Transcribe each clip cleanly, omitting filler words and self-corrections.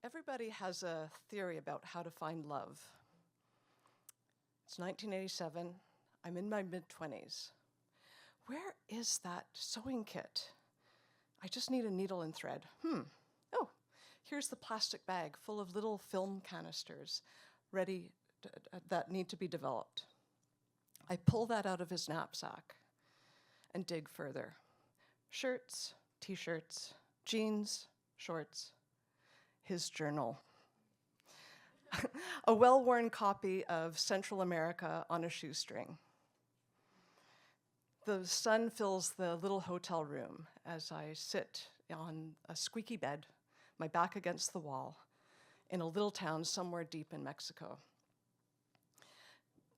Everybody has a theory about how to find love. It's 1987. I'm in my mid-20s. Where is that sewing kit? I just need a needle and thread. Oh, here's the plastic bag full of little film canisters ready that need to be developed. I pull that out of his knapsack and dig further. Shirts, t-shirts, jeans, shorts, his journal. A well-worn copy of Central America on a shoestring. The sun fills the little hotel room as I sit on a squeaky bed, my back against the wall, in a little town somewhere deep in Mexico.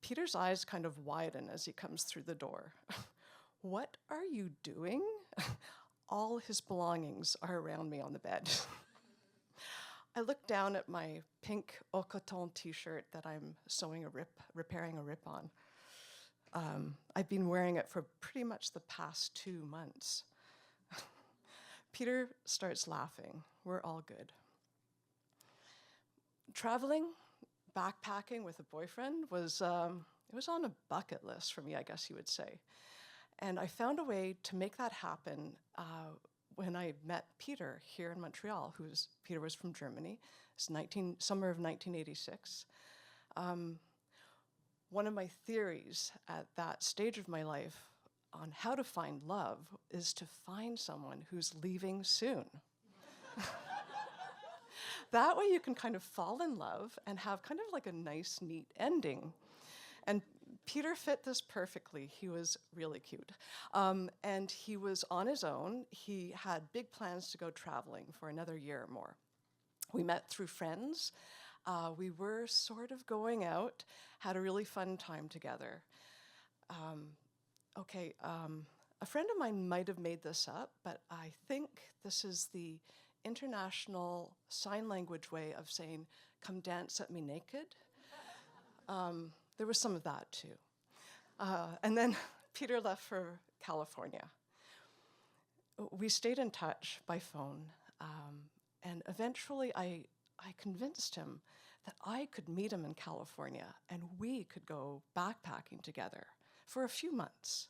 Peter's eyes kind of widen as he comes through the door. What are you doing? All his belongings are around me on the bed. I look down at my pink au coton t-shirt that I'm repairing a rip on. I've been wearing it for pretty much the past 2 months. Peter starts laughing. We're all good. Traveling, backpacking with a boyfriend it was on a bucket list for me, I guess you would say. And I found a way to make that happen when I met Peter here in Montreal, Peter was from Germany. It's summer of 1986. One of my theories at that stage of my life on how to find love is to find someone who's leaving soon. That way you can kind of fall in love and have kind of like a nice, neat ending. And Peter fit this perfectly. He was really cute. And he was on his own. He had big plans to go traveling for another year or more. We met through friends. We were sort of going out, had a really fun time together. A friend of mine might have made this up, but I think this is the international sign language way of saying, "Come dance at me naked." There was some of that too. And then Peter left for California. We stayed in touch by phone, and eventually I convinced him that I could meet him in California and we could go backpacking together for a few months.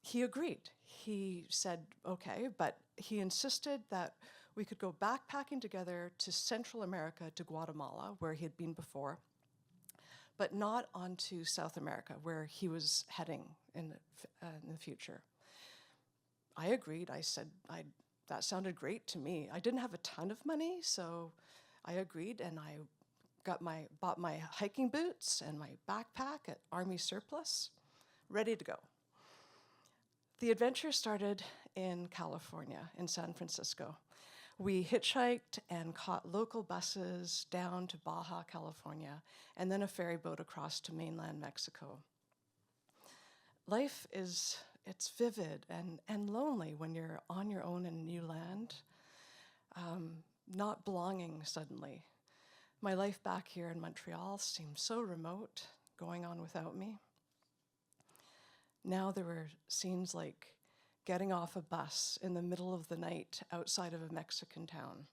He agreed. He said, okay, but he insisted that we could go backpacking together to Central America, to Guatemala, where he had been before, but not onto South America, where he was heading in the future. I agreed. I said, that sounded great to me. I didn't have a ton of money, so I agreed, and I bought my hiking boots and my backpack at Army Surplus, ready to go. The adventure started in California, in San Francisco. We hitchhiked and caught local buses down to Baja, California, and then a ferry boat across to mainland Mexico. Life it's vivid and lonely when you're on your own in a new land, not belonging suddenly. My life back here in Montreal seemed so remote, going on without me. Now there were scenes like getting off a bus in the middle of the night outside of a Mexican town.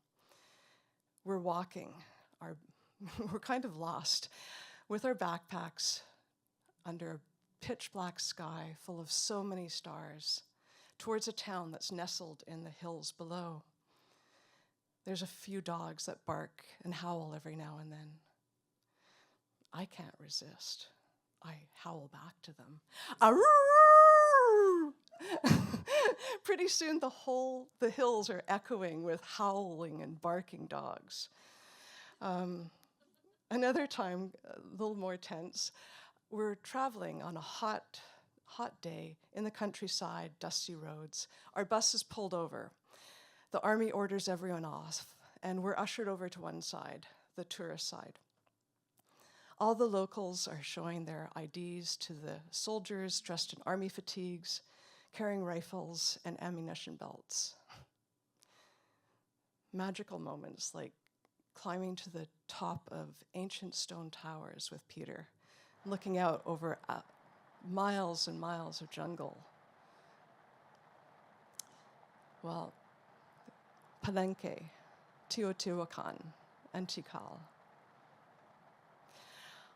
We're walking, we're kind of lost, with our backpacks under a pitch black sky full of so many stars, towards a town that's nestled in the hills below. There's a few dogs that bark and howl every now and then. I can't resist. I howl back to them. Pretty soon the hills are echoing with howling and barking dogs. Another time, a little more tense, we're traveling on a hot day in the countryside, dusty roads. Our bus is pulled over. The army orders everyone off, and we're ushered over to one side, the tourist side. All the locals are showing their IDs to the soldiers dressed in army fatigues, carrying rifles and ammunition belts. Magical moments like climbing to the top of ancient stone towers with Peter, looking out over miles and miles of jungle. Well, Palenque, Teotihuacan, and Tikal.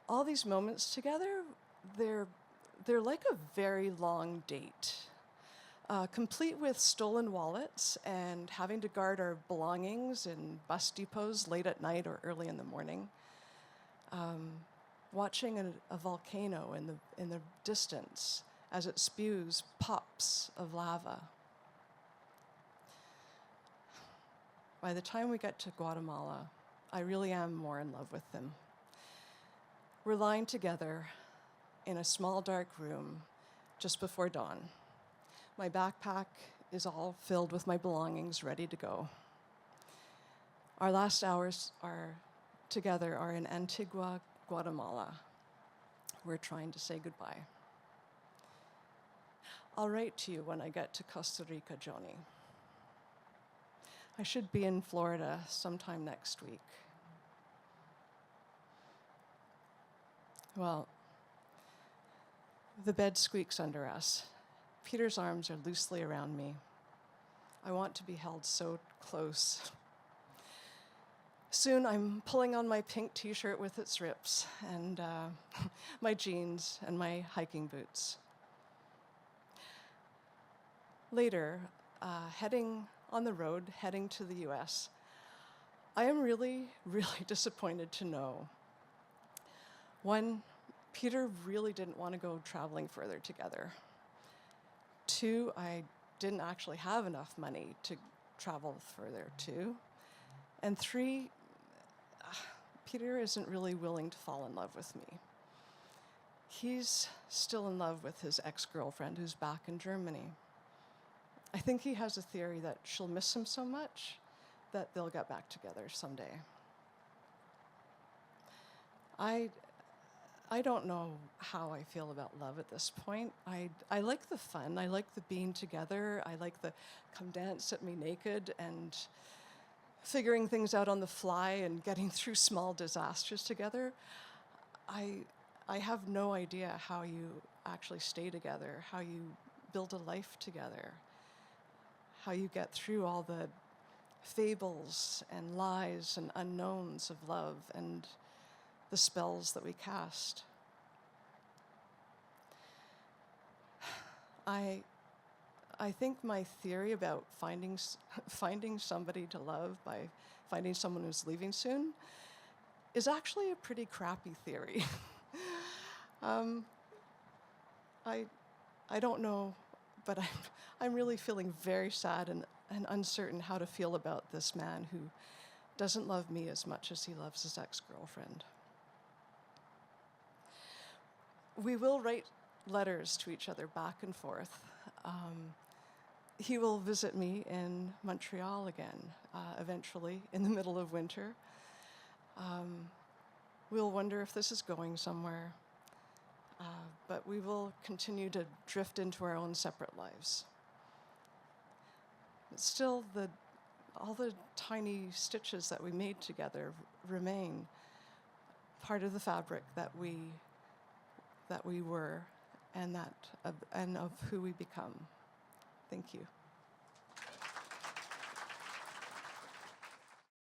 All these moments together, they're like a very long date, complete with stolen wallets and having to guard our belongings in bus depots late at night or early in the morning. Watching a volcano in the distance as it spews pops of lava. By the time we get to Guatemala, I really am more in love with them. We're lying together in a small dark room just before dawn. My backpack is all filled with my belongings, ready to go. Our last hours together are in Antigua, Guatemala. We're trying to say goodbye. I'll write to you when I get to Costa Rica, Joni. I should be in Florida sometime next week. Well, the bed squeaks under us. Peter's arms are loosely around me. I want to be held so close. Soon I'm pulling on my pink t-shirt with its rips and my jeans and my hiking boots. Later, heading on the road, heading to the US, I am really, really disappointed to know. One, Peter really didn't want to go traveling further together. Two, I didn't actually have enough money to travel further to. And three, Peter isn't really willing to fall in love with me. He's still in love with his ex-girlfriend who's back in Germany. I think he has a theory that she'll miss him so much that they'll get back together someday. I don't know how I feel about love at this point. I like the fun, I like the being together, I like the come dance at me naked and figuring things out on the fly and getting through small disasters together. I have no idea how you actually stay together, how you build a life together, how you get through all the fables and lies and unknowns of love and the spells that we cast. I think my theory about finding somebody to love by finding someone who's leaving soon is actually a pretty crappy theory. I don't know, but I'm really feeling very sad and uncertain how to feel about this man who doesn't love me as much as he loves his ex-girlfriend. We will write letters to each other back and forth. He will visit me in Montreal again, eventually, in the middle of winter. We'll wonder if this is going somewhere, but we will continue to drift into our own separate lives. But still, all the tiny stitches that we made together remain part of the fabric that we were and of who we become. Thank you.